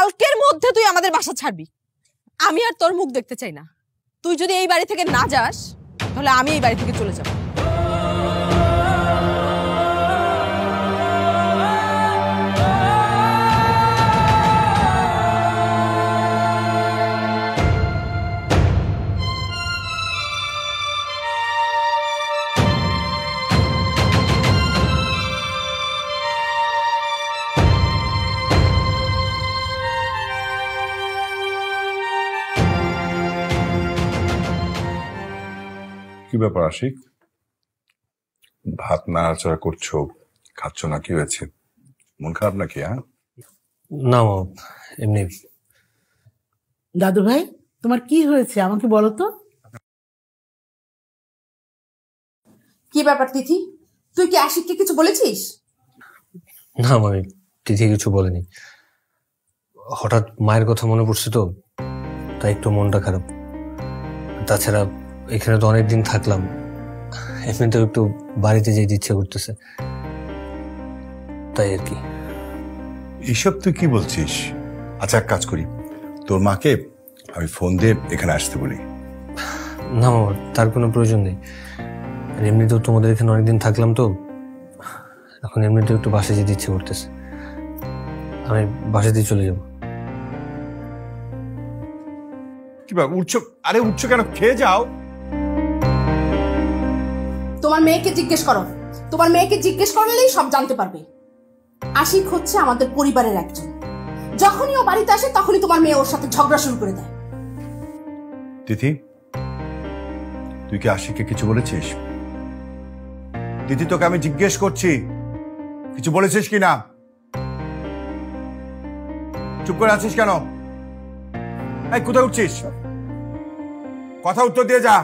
কালকের মধ্যে তুই আমাদের বাসা ছাড়বি। আমি আর তোর মুখ দেখতে চাই না। তুই যদি এই বাড়ি থেকে না যাস তাহলে আমি এই বাড়ি থেকে চলে যাব। কি ব্যাপার আশিক, ভাত নাড়াচাড়া করছো, খাচ্ছ না? কি হয়েছে, মন খারাপ নাকি? হ্যাঁ না এমনি। দাদু ভাই তোমার কি হয়েছে আমাকে বলো তো। কি ব্যাপার তিথি, তুই কি আশিককে কিছু বলেছিস? না মানে তিথি কিছু বলেনি, হঠাৎ মায়ের কথা মনে পড়ছে তো তাই একটু মনটা খারাপ। তাছাড়া এখানে তো অনেকদিন থাকলাম, এমনিতেও একটু বাড়িতে যেতে ইচ্ছে করতেছে, তাই আর কি। এইসব তুই কি বলছিস? আচ্ছা এক কাজ করি, তোর মাকে আমি ফোন দিয়ে এখানে আসতে বলি। না মামা, তার কোনো প্রয়োজন নেই। এমনিতেও তোমাদের এখানে অনেকদিন থাকলাম তো, এখন এমনিতেও একটু বাসায় যেতে ইচ্ছে করতেছে, আমি বাসাতেই চলে যাব। কি ব্যাপার উঠছো? আরে উঠছো কেন? খেয়ে যাও। তোমার মেয়েকে জিজ্ঞেস করো, তোমার মেয়েকে জিজ্ঞেস করলেই সব জানতে পারবে। আশিক হচ্ছে আমাদের পরিবারের একজন, যখনই ও বাড়িতে আসে তখনই তোমার মেয়ে ওর সাথে ঝগড়া শুরু করে দেয়। তিথি, তুই কি আশিককে কিছু বলেছিস? তিথি তোকে আমি জিজ্ঞেস করছি, কিছু বলেছিস কি না? চুপ করে আছিস কেন? এই কোথায় উঠছিস? কথা উত্তর দিয়ে যা।